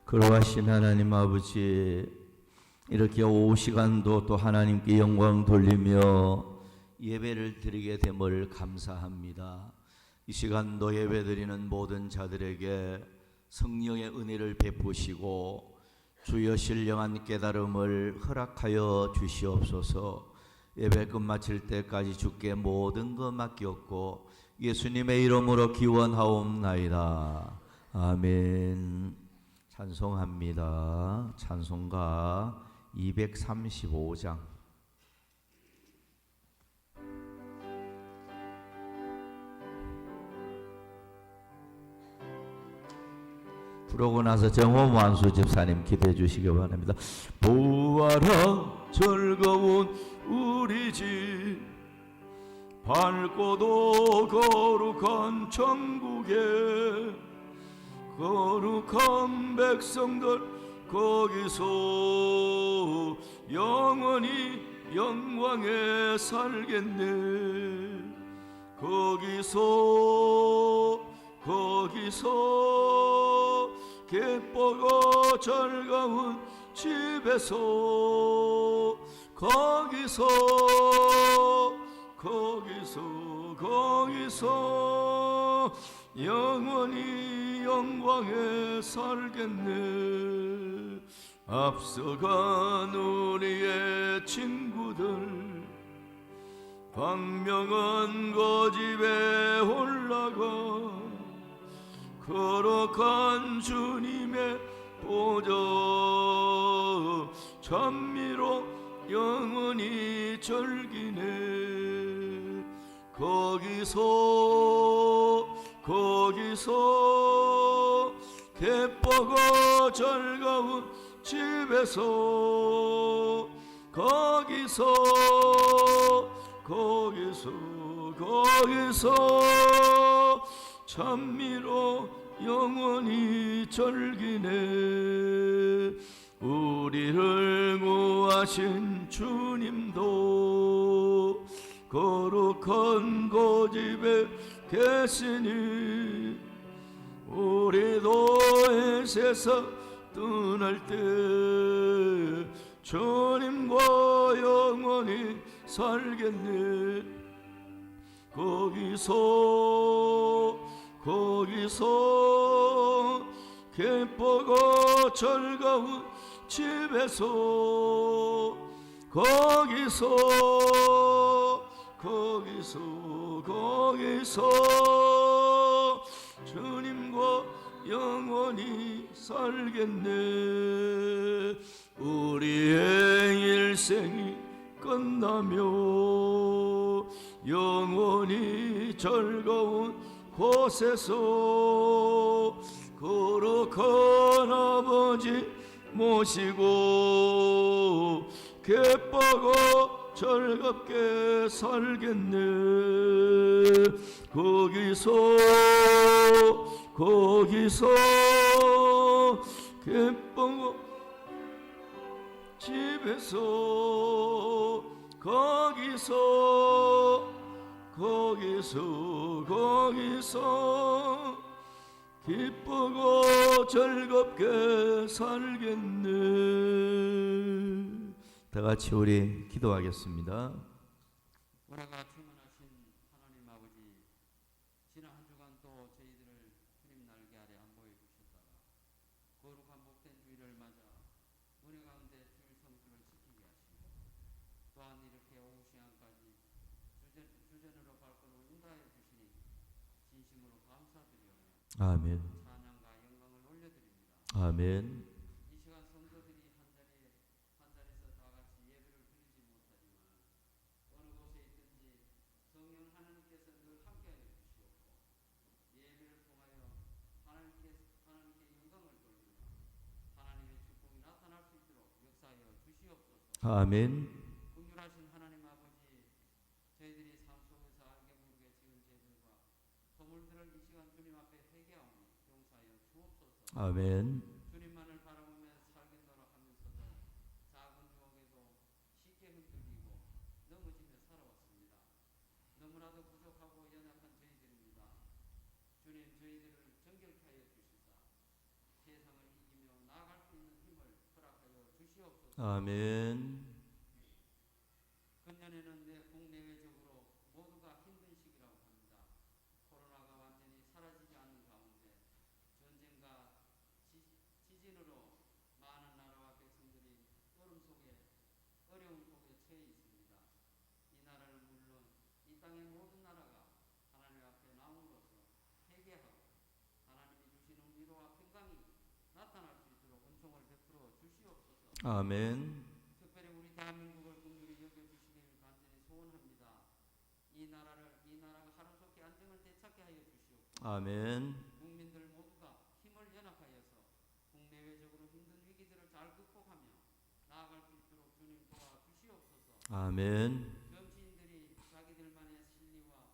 걸어가신 하나님 아버지, 이렇게 오후 시간도 또 하나님께 영광 돌리며 예배를 드리게 됨을 감사합니다. 이 시간도 예배 드리는 모든 자들에게 성령의 은혜를 베푸시고 주여 신령한 깨달음을 허락하여 주시옵소서. 예배 끝마칠 때까지 주께 모든 것 맡겼고 예수님의 이름으로 기원하옵나이다. 아멘. 찬송합니다. 찬송가 235장. 부르고 나서 정호 완수 집사님 기도해 주시기 바랍니다. 부활한 즐거운 우리 집, 밝고도 거룩한 천국에 거룩한 백성들 거기서 영원히 영광에 살겠네. 거기서 기쁘고 즐거운 집에서 거기서 영원히 영광에 살겠네. 앞서간 우리의 친구들 광명한 고집에 올라가 거룩한 주님의 보좌 찬미로 영원히 즐기네. 거기서 기쁘고 즐거운 집에서 거기서 찬미로 영원히 즐기네. 우리를 구하신 주님도 거룩한 고집에 계시니 우리도 이 세상 떠날 때 주님과 영원히 살겠네. 거기서 기쁘고 즐거운 집에서 거기서 주님과 영원히 살겠네. 우리의 일생이 끝나며 영원히 즐거운 곳에서 거룩한 아버지 모시고 기쁘고 즐겁게 살겠네. 거기서 기쁘고 집에서 거기서 기쁘고 즐겁게 살겠네. 다 같이 우리 기도하겠습니다. 은혜가 충만하신 하나님 아버지, 지난 한 주간 또 저희들을 주님 날개 아래 안보해 주셨다가 거룩한 복된 주일을 맞아 은혜 가운데 주일 성수를 지키게 하시고 또한 이렇게 오후 시간까지 주전으로 발걸음을 인도하여 주시니 진심으로 감사드리오며 아멘. 찬양과 영광을 올려드립니다. 아멘. 이 시간 성도들이 한 자리에서 다 같이 예배를 드리지 못하지만 어느 곳에 있든지 성령 하나님께서 늘 함께하여 주시옵고 예배를 통하여 하나님께 영광을 돌리며 하나님의 축복이 나타날 수 있도록 역사하여 주시옵소서. 아멘. 긍휼하신 하나님 아버지, 저희들이 삶 속에서 알게 모르게 지은 죄들과 허물들을 이 시간 주님 앞에 회개하오니 용서하여 주옵소서. 아멘. 주님만을 바라보며 살겠노라 하면서도 작은 유혹에도 쉽게 흔들리고 넘어지며 살아왔습니다. 너무나도 부족하고 연약한 저희들입니다. 주님, 저희들을 정결케 하여 주시사 세상을 이기며 나아갈 주시옵소서. 아멘. 금년에는 국내외적으로 모두가 힘든 시기라고 합니다. 코로나가 완전히 사라지지 않는 가운데 전쟁과 지진으로 많은 나라와 백성들이 어려움 속에 처해 있습니다. 이 나라는 물론 이 땅의 모든 나라가 하나님 앞에 나옴으로써 회개하고 하나님이 주시는 위로와 평강이 나타날 수 있도록 은총을 베풀어 주시옵소서. 아멘. 특별히 우리 대한민국을 긍휼히 여겨주시기를 간절히 소원합니다. 이 나라가 하루속히 안정을 되찾게 하여 주시옵고 아멘. 국민들 모두가 힘을 연합하여서 국내외적으로 힘든 위기들을 잘 극복하며 나아갈 수 있도록 주님 도와주시옵소서. 아멘. 정치인들이 자기들만의 실리와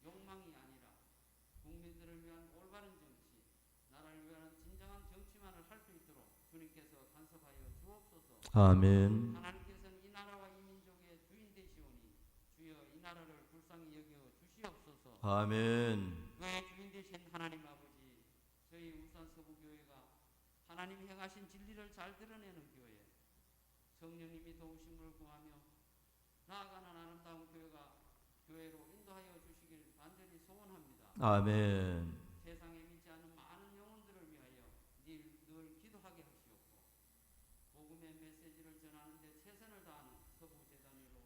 욕망이 아니라 국민들을 위한 올바른 정치, 나라를 위한 진정한 정치만을 할 수 있도록 주님께서 간섭하여 주옵소서. 아멘. 하나님께서는 이 나라와 이 민족의 주인 되시오니 주여 이 나라를 불쌍히 여겨 주시옵소서. 아멘. 교회 주인 되신 하나님 아버지, 저희 울산 서부교회가 하나님이 행하신 진리를 잘 드러내는 교회, 성령님이 도우심을 구하며 나아가는 아름다운 교회로 인도하여 주시길 간절히 소원합니다. 아멘. 세상에 믿지 않는 많은 영혼들을 위하여 늘 기도하게 하시옵고 복음의 메시지를 전하는 데 최선을 다하는 서부재단위로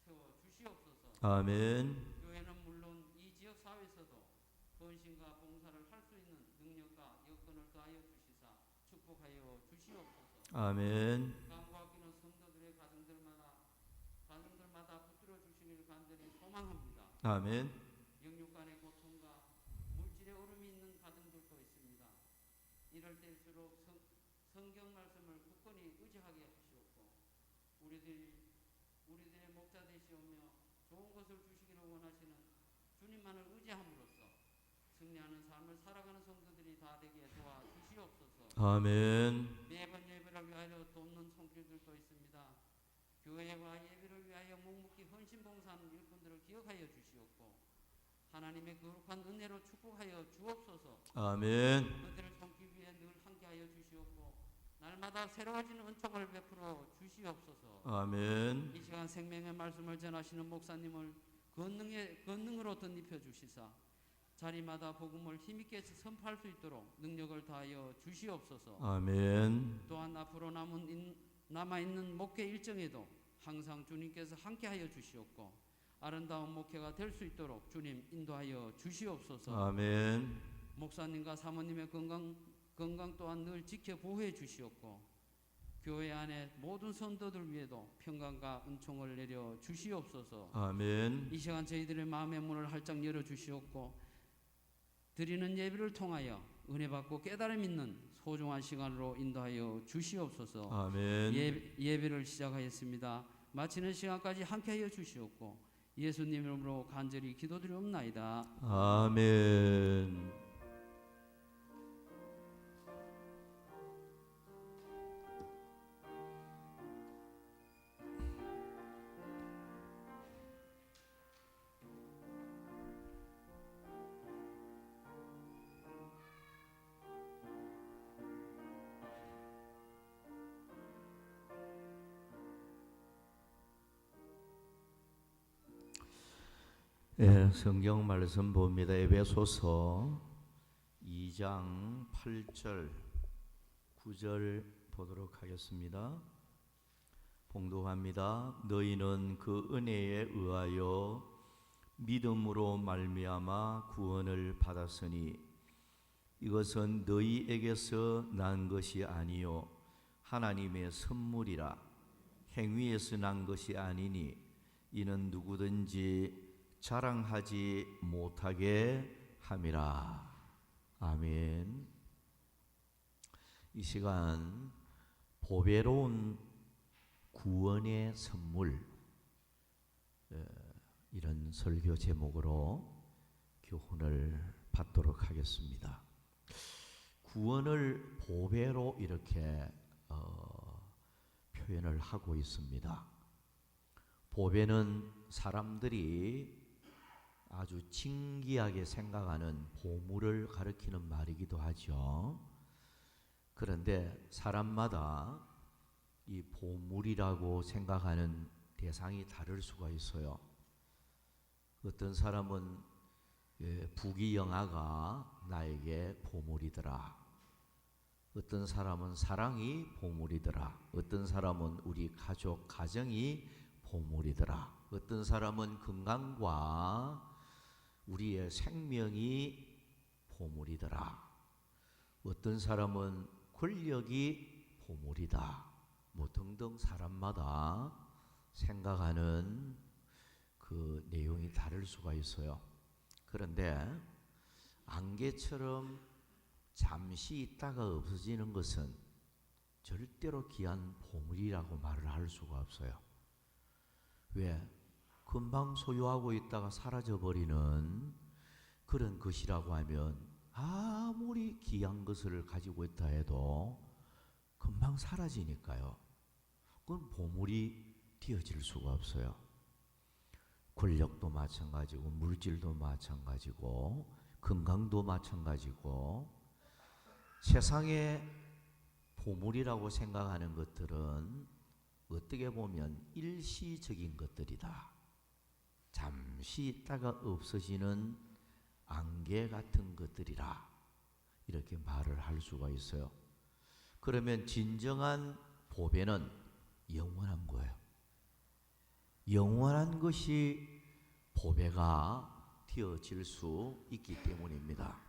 세워주시옵소서. 아멘. 교회는 물론 이 지역 사회에서도 헌신과 봉사를 할 수 있는 능력과 여건을 더하여 주시사 축복하여 주시옵소서. 아멘. 간구하기는 성도들의 가정들마다 붙들어 주시길 간절히 소망합니다. 아멘. 영육 간의 고통과 물질의 어려움이 있는 가정들도 있습니다. 이럴 때일수록 성경 말씀을 굳건히 의지하게 하시옵고 우리들의 목자 되시오며 좋은 것을 주시기를 원하시는 주님만을 의지함으로써 승리하는 삶을 살아가는 성도들이 다 되게 도와주시옵소서. 아멘. 매번 예배를 위하여 돕는 손길들도 있습니다. 교회와 예배를 위하여 묵묵히 헌신봉사하는 일꾼들을 기억하여 주시옵고 하나님의 거룩한 은혜로 축복하여 주옵소서. 아멘. 그들을 섬기기 위해 늘 함께하여 주시옵고 날마다 새로워지는 은총을 베풀어 주시옵소서. 아멘. 이 시간 생명의 말씀을 전하시는 목사님을 권능으로 덧입혀 주시사 자리마다 복음을 힘있게 선포할 수 있도록 능력을 다하여 주시옵소서. 아멘. 또한 앞으로 남아있는 목회 일정에도 항상 주님께서 함께하여 주시옵고 아름다운 목회가 될 수 있도록 주님 인도하여 주시옵소서. 아멘. 목사님과 사모님의 건강 또한 늘 지켜 보호해 주시옵고 교회 안에 모든 성도들 위에도 평강과 은총을 내려 주시옵소서. 아멘. 이 시간 저희들의 마음의 문을 활짝 열어 주시옵고 드리는 예배를 통하여 은혜 받고 깨달음 있는 소중한 시간으로 인도하여 주시옵소서. 아멘. 예배를 시작하였습니다. 마치는 시간까지 함께하여 주시옵고 예수님 이름으로 간절히 기도드리옵나이다. 아멘. 성경 말씀 봅니다. 에베소서 2장 8절 9절 보도록 하겠습니다. 봉독합니다. 너희는 그 은혜에 의하여 믿음으로 말미암아 구원을 받았으니 이것은 너희에게서 난 것이 아니요 하나님의 선물이라. 행위에서 난 것이 아니니 이는 누구든지 자랑하지 못하게 함이라. 아멘. 이 시간 보배로운 구원의 선물, 이런 설교 제목으로 교훈을 받도록 하겠습니다. 구원을 보배로 이렇게 표현을 하고 있습니다. 보배는 사람들이 아주 진귀하게 생각하는 보물을 가리키는 말이기도 하죠. 그런데 사람마다 이 보물이라고 생각하는 대상이 다를 수가 있어요. 어떤 사람은 부귀영화가 나에게 보물이더라. 어떤 사람은 사랑이 보물이더라. 어떤 사람은 우리 가족, 가정이 보물이더라. 어떤 사람은 건강과 우리의 생명이 보물이더라. 어떤 사람은 권력이 보물이다. 뭐 등등 사람마다 생각하는 그 내용이 다를 수가 있어요. 그런데 안개처럼 잠시 있다가 없어지는 것은 절대로 귀한 보물이라고 말을 할 수가 없어요. 왜? 금방 소유하고 있다가 사라져버리는 그런 것이라고 하면 아무리 귀한 것을 가지고 있다 해도 금방 사라지니까요. 그건 보물이 되어질 수가 없어요. 권력도 마찬가지고 물질도 마찬가지고 건강도 마찬가지고 세상에 보물이라고 생각하는 것들은 어떻게 보면 일시적인 것들이다. 잠시 있다가 없어지는 안개 같은 것들이라 이렇게 말을 할 수가 있어요. 그러면 진정한 보배는 영원한 거예요. 영원한 것이 보배가 되어질 수 있기 때문입니다.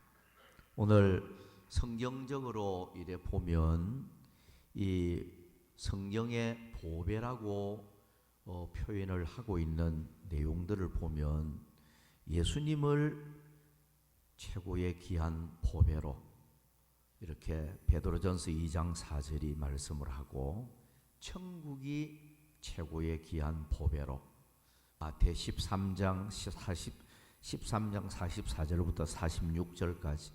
오늘 성경적으로 이래 보면 이 성경의 보배라고 표현을 하고 있는 내용들을 보면 예수님을 최고의 귀한 보배로 이렇게 베드로전서 2장 4절이 말씀을 하고 천국이 최고의 귀한 보배로 마태 13장 44절부터 46절까지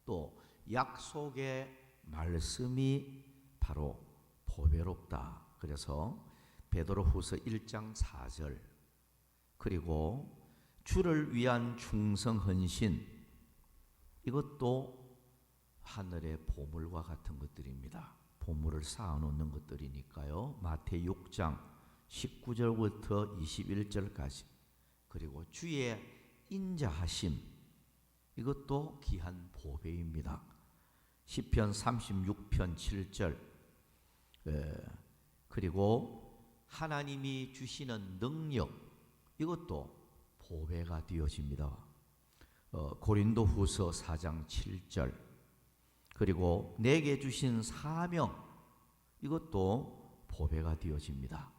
또 약속의 말씀이 바로 보배롭다. 그래서 베드로후서 1장 4절 그리고 주를 위한 충성 헌신 이것도 하늘의 보물과 같은 것들입니다. 보물을 쌓아놓는 것들이니까요. 마태 6장 19절부터 21절까지 그리고 주의 인자하심 이것도 귀한 보배입니다. 시편 36편 7절 그리고 하나님이 주시는 능력 이것도 보배가 되어집니다. 고린도후서 4장 7절 그리고 내게 주신 사명 이것도 보배가 되어집니다.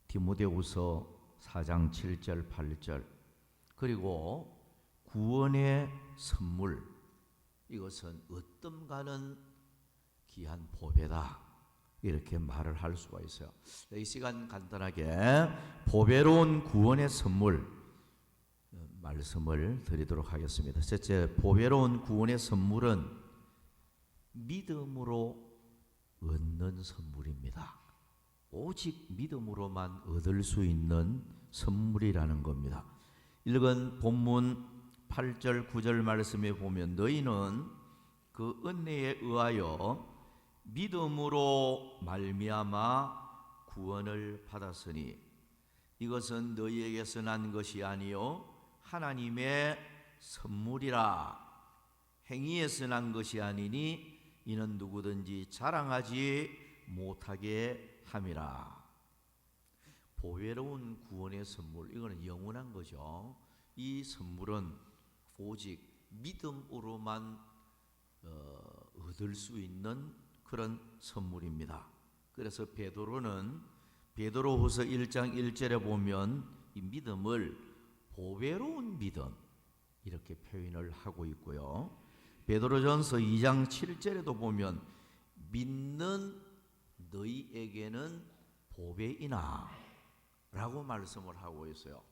디모데후서 4장 7절 8절 그리고 구원의 선물 이것은 어떤가는 귀한 보배다 이렇게 말을 할 수가 있어요. 이 시간 간단하게 보배로운 구원의 선물 말씀을 드리도록 하겠습니다. 첫째, 보배로운 구원의 선물은 믿음으로 얻는 선물입니다. 오직 믿음으로만 얻을 수 있는 선물이라는 겁니다. 읽은 본문 8절 9절 말씀에 보면 너희는 그 은혜에 의하여 믿음으로 말미암아 구원을 받았으니 이것은 너희에게서 난 것이 아니요 하나님의 선물이라. 행위에서 난 것이 아니니 이는 누구든지 자랑하지 못하게 함이라. 보배로운 구원의 선물 이거는 영원한 거죠. 이 선물은 오직 믿음으로만 얻을 수 있는 그런 선물입니다. 그래서 베드로후서 1장 1절에 보면 이 믿음을 보배로운 믿음 이렇게 표현을 하고 있고요. 베드로전서 2장 7절에도 보면 믿는 너희에게는 보배이나 라고 말씀을 하고 있어요.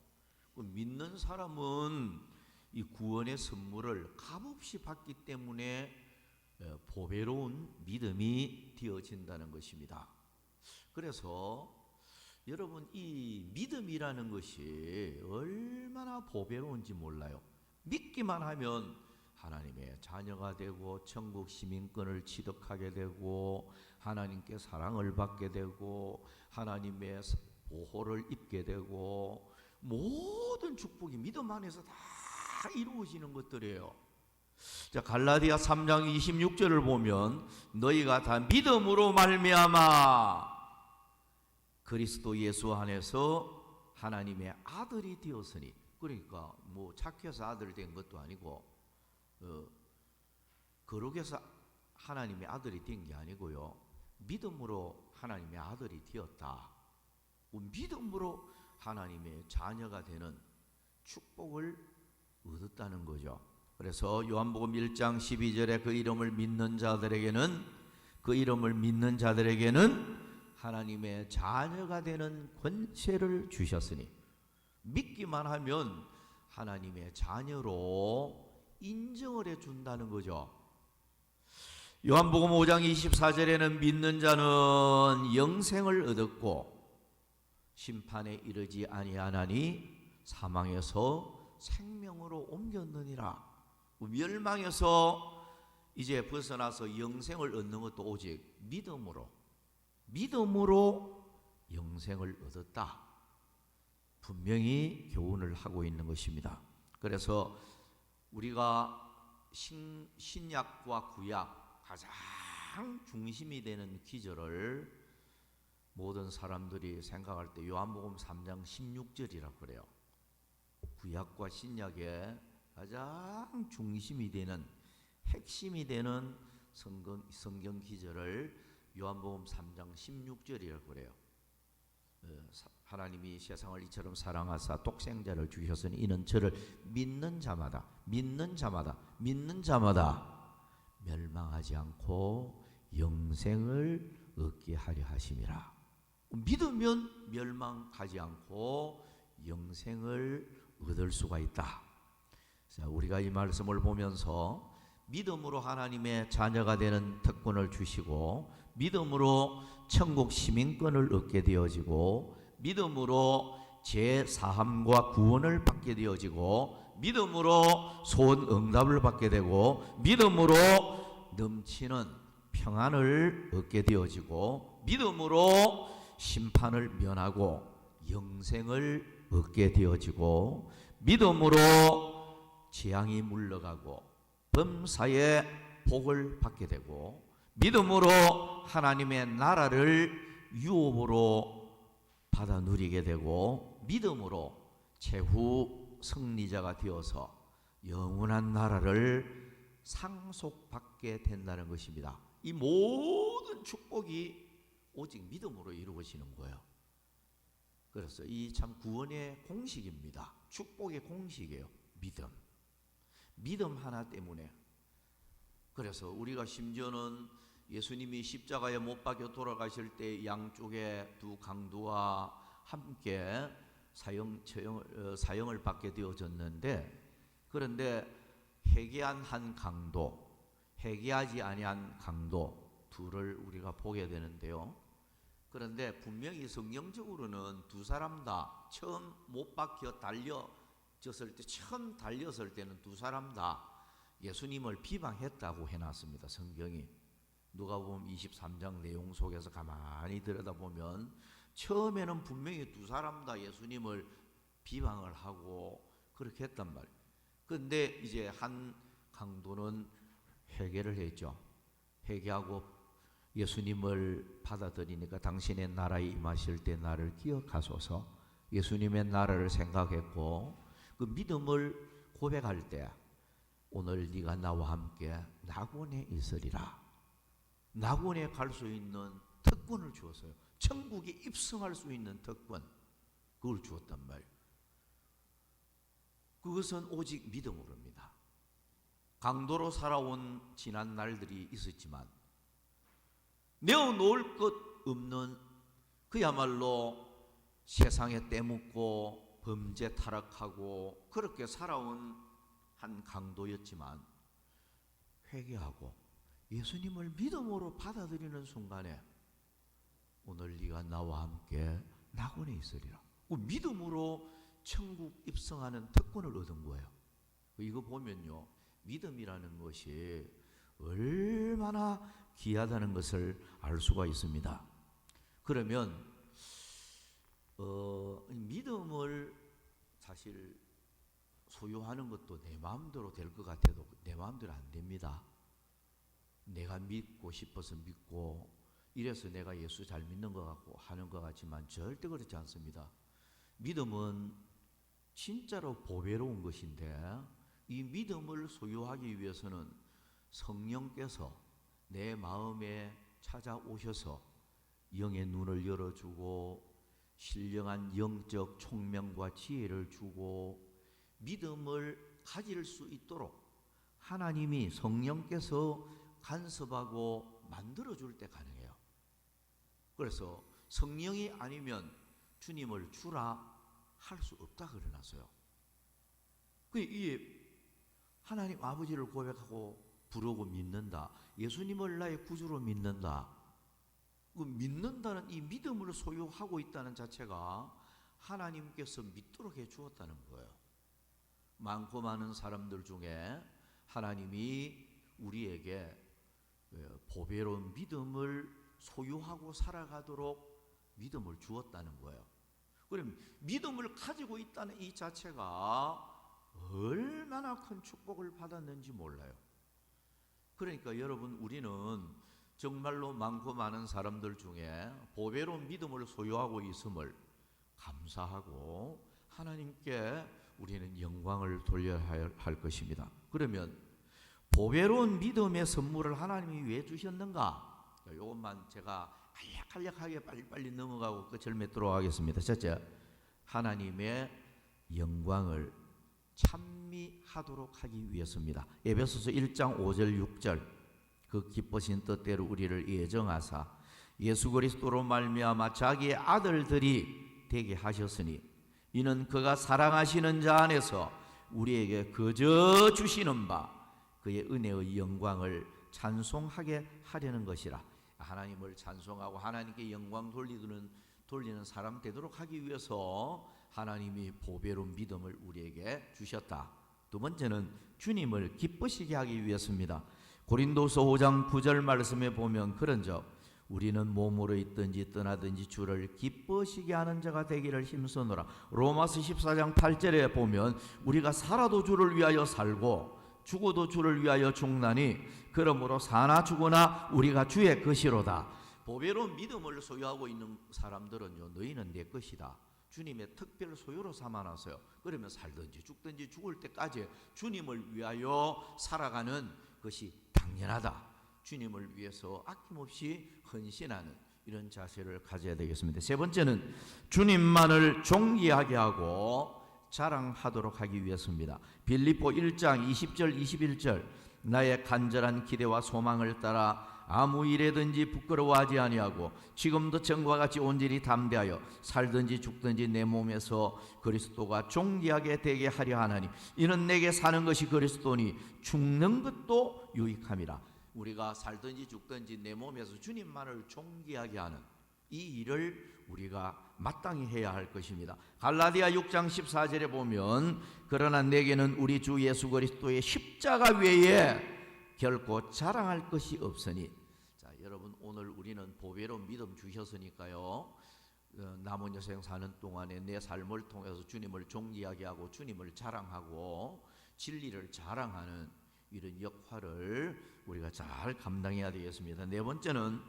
믿는 사람은 이 구원의 선물을 값없이 받기 때문에 보배로운 믿음이 되어진다는 것입니다. 그래서 여러분 이 믿음이라는 것이 얼마나 보배로운지 몰라요. 믿기만 하면 하나님의 자녀가 되고 천국 시민권을 취득하게 되고 하나님께 사랑을 받게 되고 하나님의 보호를 입게 되고 모든 축복이 믿음 안에서 다 이루어지는 것들이에요. 자, 갈라디아 3장 26절을 보면 너희가 다 믿음으로 말미암아 그리스도 예수 안에서 하나님의 아들이 되었으니, 그러니까 뭐 착해서 아들 된 것도 아니고 거룩해서 하나님의 아들이 된 게 아니고요, 믿음으로 하나님의 아들이 되었다. 믿음으로 하나님의 자녀가 되는 축복을 얻었다는 거죠. 그래서 요한복음 1장 12절에 그 이름을 믿는 자들에게는 하나님의 자녀가 되는 권세를 주셨으니, 믿기만 하면 하나님의 자녀로 인정을 해준다는 거죠. 요한복음 5장 24절에는 믿는 자는 영생을 얻었고 심판에 이르지 아니하나니 사망에서 생명으로 옮겼느니라. 멸망에서 이제 벗어나서 영생을 얻는 것도 오직 믿음으로 영생을 얻었다. 분명히 교훈을 하고 있는 것입니다. 그래서 우리가 신약과 구약 가장 중심이 되는 기절을 모든 사람들이 생각할 때 요한복음 3장 16절이라고 그래요. 구약과 신약의 가장 중심이 되는, 핵심이 되는 성경 기절을 요한복음 3장 16절이라고 그래요. 하나님이 세상을 이처럼 사랑하사 독생자를 주셨으니 이는 저를 믿는 자마다 멸망하지 않고 영생을 얻게 하려 하심이라. 믿으면 멸망하지 않고 영생을 얻을 수가 있다. 자, 우리가 이 말씀을 보면서 믿음으로 하나님의 자녀가 되는 특권을 주시고, 믿음으로 천국 시민권을 얻게 되어지고, 믿음으로 제사함과 구원을 받게 되어지고, 믿음으로 소원 응답을 받게 되고, 믿음으로 넘치는 평안을 얻게 되어지고, 믿음으로 심판을 면하고 영생을 얻게 되어지고, 믿음으로 재앙이 물러가고 범사의 복을 받게 되고, 믿음으로 하나님의 나라를 유업으로 받아 누리게 되고, 믿음으로 최후 승리자가 되어서 영원한 나라를 상속받게 된다는 것입니다. 이 모든 축복이 오직 믿음으로 이루어지는 거예요. 그래서 이 참 구원의 공식입니다. 축복의 공식이에요. 믿음 하나 때문에. 그래서 우리가 심지어는 예수님이 십자가에 못 박혀 돌아가실 때 양쪽에 두 강도와 함께 사형을 받게 되어졌는데, 그런데 회개한 한 강도, 회개하지 아니한 강도 둘을 우리가 보게 되는데요. 그런데 분명히 성경적으로는 두 사람 다 처음 못 박혀 처음 달렸을 때는 두 사람 다 예수님을 비방했다고 해놨습니다. 성경이. 누가복음 23장 내용 속에서 가만히 들여다보면 처음에는 분명히 두 사람 다 예수님을 비방을 하고 그렇게 했단 말이에요. 그런데 이제 한 강도는 회개를 했죠. 회개하고 예수님을 받아들이니까 당신의 나라에 임하실 때 나를 기억하소서, 예수님의 나라를 생각했고, 그 믿음을 고백할 때 오늘 네가 나와 함께 낙원에 있으리라. 낙원에 갈 수 있는 특권을 주었어요. 천국에 입성할 수 있는 특권, 그걸 주었단 말이에요. 그것은 오직 믿음으로입니다. 강도로 살아온 지난 날들이 있었지만 내어놓을 것 없는, 그야말로 세상에 때묻고 범죄 타락하고 그렇게 살아온 한 강도였지만, 회개하고 예수님을 믿음으로 받아들이는 순간에 오늘 네가 나와 함께 낙원에 있으리라. 믿음으로 천국 입성하는 특권을 얻은 거예요. 이거 보면요, 믿음이라는 것이 얼마나 귀하다는 것을 알 수가 있습니다. 그러면 믿음을 사실 소유하는 것도 내 마음대로 될 것 같아도 내 마음대로 안 됩니다. 내가 믿고 싶어서 믿고 이래서 내가 예수 잘 믿는 것 같고 하는 것 같지만 절대 그렇지 않습니다. 믿음은 진짜로 보배로운 것인데 이 믿음을 소유하기 위해서는 성령께서 내 마음에 찾아오셔서 영의 눈을 열어주고 신령한 영적 총명과 지혜를 주고 믿음을 가질 수 있도록 하나님이 성령께서 간섭하고 만들어줄 때 가능해요. 그래서 성령이 아니면 주님을 주라 할 수 없다 그러나서요. 이 하나님 아버지를 고백하고 부르고 믿는다. 예수님을 나의 구주로 믿는다. 그 믿는다는 이 믿음을 소유하고 있다는 자체가 하나님께서 믿도록 해 주었다는 거예요. 많고 많은 사람들 중에 하나님이 우리에게 보배로운 믿음을 소유하고 살아가도록 믿음을 주었다는 거예요. 그럼 믿음을 가지고 있다는 이 자체가 얼마나 큰 축복을 받았는지 몰라요. 그러니까 여러분, 우리는 정말로 많고 많은 사람들 중에 보배로운 믿음을 소유하고 있음을 감사하고 하나님께 우리는 영광을 돌려야 할 것입니다. 그러면 보배로운 믿음의 선물을 하나님이 왜 주셨는가? 이것만 제가 간략하게 빨리빨리 넘어가고 끝을 맺도록 하겠습니다. 첫째, 하나님의 영광을 찬미하도록 하기 위해서입니다. 에베소서 1장 5절 6절 그 기쁘신 뜻대로 우리를 예정하사 예수 그리스도로 말미암아 자기의 아들들이 되게 하셨으니 이는 그가 사랑하시는 자 안에서 우리에게 거저 주시는 바 그의 은혜의 영광을 찬송하게 하려는 것이라. 하나님을 찬송하고 하나님께 영광 돌리는 사람 되도록 하기 위해서 하나님이 보배로운 믿음을 우리에게 주셨다. 두 번째는 주님을 기쁘시게 하기 위해서입니다. 고린도서 5장 9절 말씀에 보면 그런즉 우리는 몸으로 있든지 떠나든지 주를 기쁘시게 하는 자가 되기를 힘쓰노라. 로마서 14장 8절에 보면 우리가 살아도 주를 위하여 살고 죽어도 주를 위하여 죽나니 그러므로 사나 죽으나 우리가 주의 것이로다. 보배로운 믿음을 소유하고 있는 사람들은요, 너희는 내 것이다. 주님의 특별 소유로 삼아놨어요. 그러면 살든지 죽든지 죽을 때까지 주님을 위하여 살아가는 것이 당연하다. 주님을 위해서 아낌없이 헌신하는 이런 자세를 가져야 되겠습니다. 세 번째는 주님만을 존귀하게 하고 자랑하도록 하기 위해서입니다. 빌립보 1장 20절 21절 나의 간절한 기대와 소망을 따라 아무 일에든지 부끄러워하지 아니하고 지금도 전과 같이 온전히 담대하여 살든지 죽든지 내 몸에서 그리스도가 존귀하게 되게 하려 하나니 이는 내게 사는 것이 그리스도니 죽는 것도 유익함이라. 우리가 살든지 죽든지 내 몸에서 주님만을 존귀하게 하는 이 일을 우리가 마땅히 해야 할 것입니다. 갈라디아 6장 14절에 보면 그러나 내게는 우리 주 예수 그리스도의 십자가 외에 결코 자랑할 것이 없으니. 자, 여러분, 오늘 우리는 보배로운 믿음 주셨으니까요, 남은 여생 사는 동안에 내 삶을 통해서 주님을 존귀하게 하고 주님을 자랑하고 진리를 자랑하는 이런 역할을 우리가 잘 감당해야 되겠습니다. 네 번째는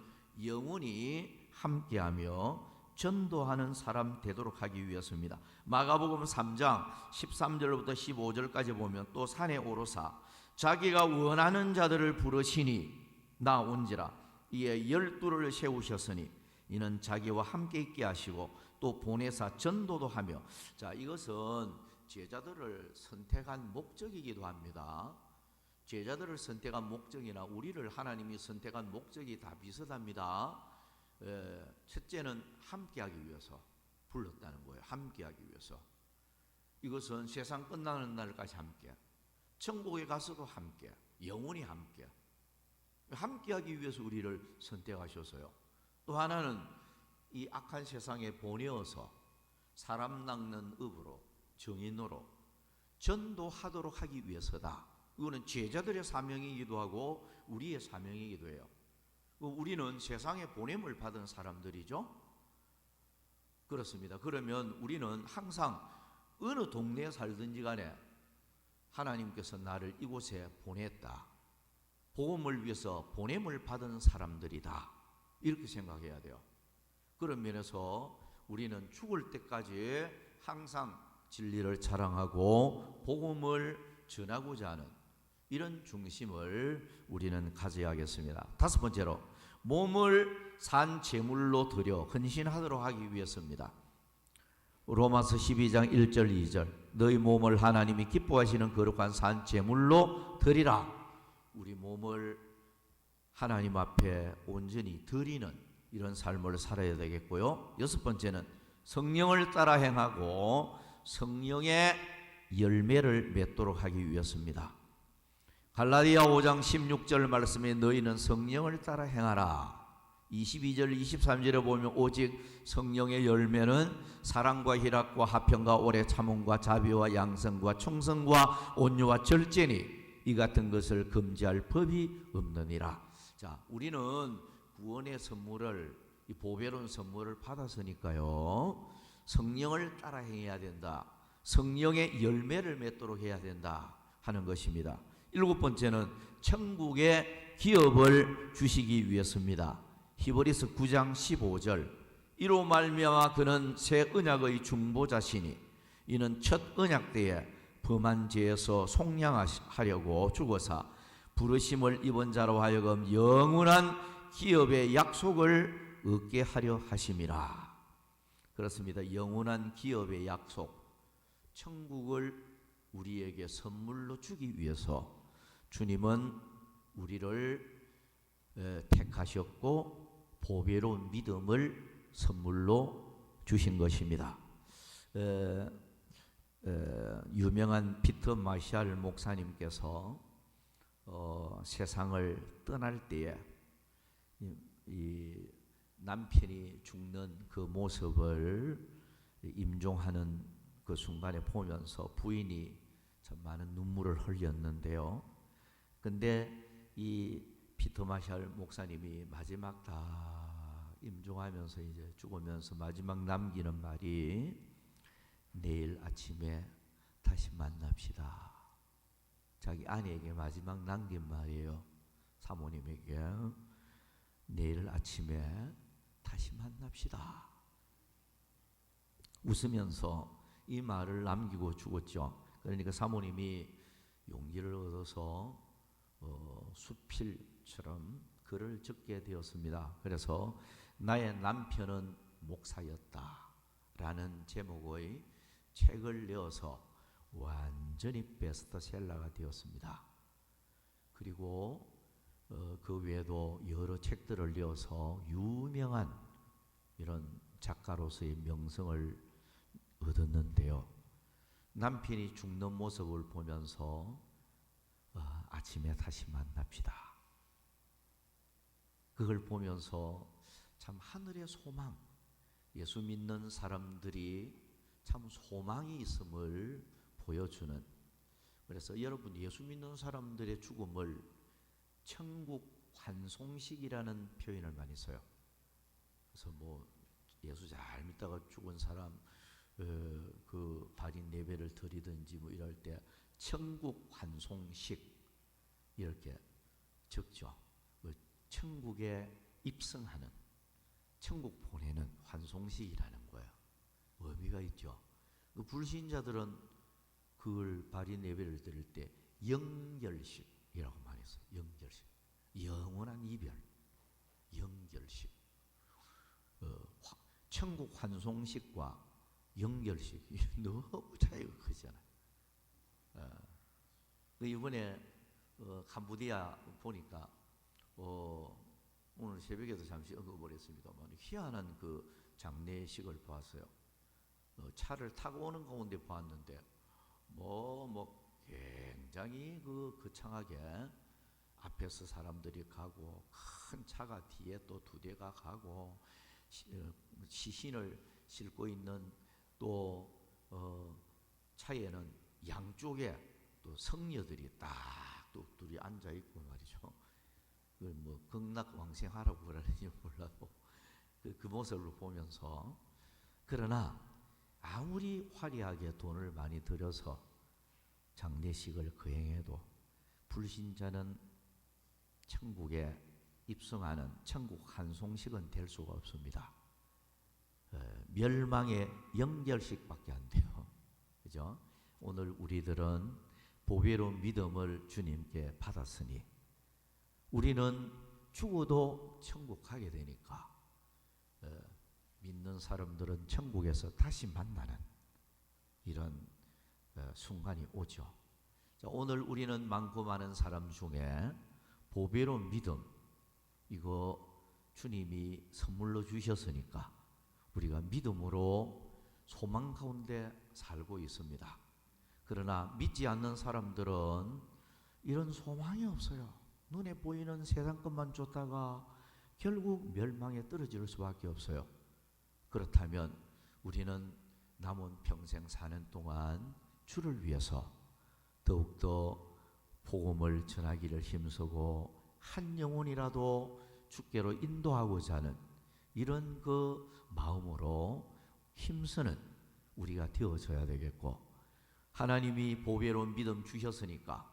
영원히 함께하며 전도하는 사람 되도록 하기 위해서입니다. 마가복음 3장 13절부터 15절까지 보면 또 산에 오르사 자기가 원하는 자들을 부르시니 나온지라 이에 12를 세우셨으니 이는 자기와 함께 있게 하시고 또 보내사 전도도 하며. 자, 이것은 제자들을 선택한 목적이기도 합니다. 제자들을 선택한 목적이나 우리를 하나님이 선택한 목적이 다 비슷합니다. 첫째는 함께하기 위해서 불렀다는 거예요. 함께하기 위해서. 이것은 세상 끝나는 날까지 함께, 천국에 가서도 함께, 영원히 함께. 함께하기 위해서 우리를 선택하셔서요. 또 하나는 이 악한 세상에 보내어서 사람 낚는 업으로, 정인으로 전도하도록 하기 위해서다. 이거는 제자들의 사명이기도 하고 우리의 사명이기도 해요. 우리는 세상에 보냄을 받은 사람들이죠. 그렇습니다. 그러면 우리는 항상 어느 동네에 살든지 간에 하나님께서 나를 이곳에 보냈다, 복음을 위해서 보냄을 받은 사람들이다, 이렇게 생각해야 돼요. 그런 면에서 우리는 죽을 때까지 항상 진리를 자랑하고 복음을 전하고자 하는 이런 중심을 우리는 가져야겠습니다. 다섯 번째로, 몸을 산 제물로 드려 헌신하도록 하기 위해서입니다. 로마서 12장 1절 2절, 너희 몸을 하나님이 기뻐하시는 거룩한 산 제물로 드리라. 우리 몸을 하나님 앞에 온전히 드리는 이런 삶을 살아야 되겠고요. 여섯 번째는 성령을 따라 행하고 성령의 열매를 맺도록 하기 위해서입니다. 갈라디아 5장 16절 말씀에 너희는 성령을 따라 행하라. 22절 23절에 보면 오직 성령의 열매는 사랑과 희락과 화평과 오래 참음과 자비와 양성과 충성과 온유와 절제니 이 같은 것을 금지할 법이 없느니라. 자, 우리는 구원의 선물을, 이 보배로운 선물을 받았으니까요, 성령을 따라 행해야 된다, 성령의 열매를 맺도록 해야 된다 하는 것입니다. 일곱 번째는 천국의 기업을 주시기 위해서입니다. 히브리서 9장 15절, 이로 말미암아 그는 새 언약의 중보자시니 이는 첫 언약 때에 범한 죄에서 속량하려고 죽어서 부르심을 입은 자로 하여금 영원한 기업의 약속을 얻게 하려 하심이라. 그렇습니다. 영원한 기업의 약속, 천국을 우리에게 선물로 주기 위해서 주님은 우리를 택하셨고 보배로운 믿음을 선물로 주신 것입니다. 유명한 피터 마샬 목사님께서 세상을 떠날 때에 이 남편이 죽는 그 모습을 임종하는 그 순간에 보면서 부인이 참 많은 눈물을 흘렸는데요. 근데 이 피터 마샬 목사님이 마지막 다 임종하면서 이제 죽으면서 마지막 남기는 말이 내일 아침에 다시 만납시다. 자기 아내에게 마지막 남긴 말이에요. 사모님에게 내일 아침에 다시 만납시다. 웃으면서 이 말을 남기고 죽었죠. 그러니까 사모님이 용기를 얻어서 수필처럼 글을 적게 되었습니다. 그래서 나의 남편은 목사였다 라는 제목의 책을 내어서 완전히 베스트셀러가 되었습니다. 그리고 그 외에도 여러 책들을 내어서 유명한 이런 작가로서의 명성을 얻었는데요. 남편이 죽는 모습을 보면서 아침에 다시 만납시다. 그걸 보면서 참 하늘의 소망, 예수 믿는 사람들이 참 소망이 있음을 보여주는, 그래서 여러분 예수 믿는 사람들의 죽음을 천국 환송식이라는 표현을 많이 써요. 그래서 뭐 예수 잘 믿다가 죽은 사람 그 발인 예배를 드리든지 뭐 이럴 때 천국 환송식 이렇게 적죠. 천국에 입성하는, 천국 보내는 환송식이라는 거예요. 의미가 있죠. 그 불신자들은 그걸 발인 예배를 드릴 때 영결식이라고 많이 써요. 영결식, 영원한 이별, 영결식. 천국 환송식과 영결식 너무 차이가 크잖아요. 이번에 캄보디아 보니까 오늘 새벽에도 잠시 언급을 했습니다만 희한한 그 장례식을 보았어요. 차를 타고 오는 가운데 보았는데 굉장히 거창하게 앞에서 사람들이 가고 큰 차가 뒤에 또 두 대가 가고 시신을 싣고 있는 또 차에는 양쪽에 또 성녀들이 딱 또 둘이 앉아 있고 말이죠. 그걸 뭐 극락왕생하라고 그러는지 몰라도 그 모습을 보면서, 그러나 아무리 화려하게 돈을 많이 들여서 장례식을 거행해도 불신자는 천국에 입성하는 천국 환송식은 될 수가 없습니다. 멸망의 영결식밖에 안 돼요. 그죠? 오늘 우리들은 보배로운 믿음을 주님께 받았으니 우리는 죽어도 천국 가게 되니까 믿는 사람들은 천국에서 다시 만나는 이런 순간이 오죠. 자, 오늘 우리는 많고 많은 사람 중에 보배로운 믿음, 이거 주님이 선물로 주셨으니까 우리가 믿음으로 소망 가운데 살고 있습니다. 그러나 믿지 않는 사람들은 이런 소망이 없어요. 눈에 보이는 세상 것만 쫓다가 결국 멸망에 떨어질 수밖에 없어요. 그렇다면 우리는 남은 평생 사는 동안 주를 위해서 더욱더 복음을 전하기를 힘쓰고 한 영혼이라도 주께로 인도하고자 하는 이런 그 마음으로 힘쓰는 우리가 되어져야 되겠고, 하나님이 보배로운 믿음 주셨으니까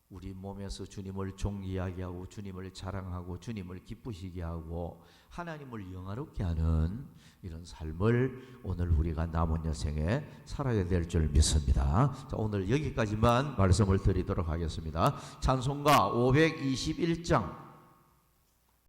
우리 몸에서 주님을 존귀하게 하고 주님을 자랑하고 주님을 기쁘시게 하고 하나님을 영화롭게 하는 이런 삶을 오늘 우리가 남은 여생에 살아야 될 줄 믿습니다. 자, 오늘 여기까지만 말씀을 드리도록 하겠습니다. 찬송가 521장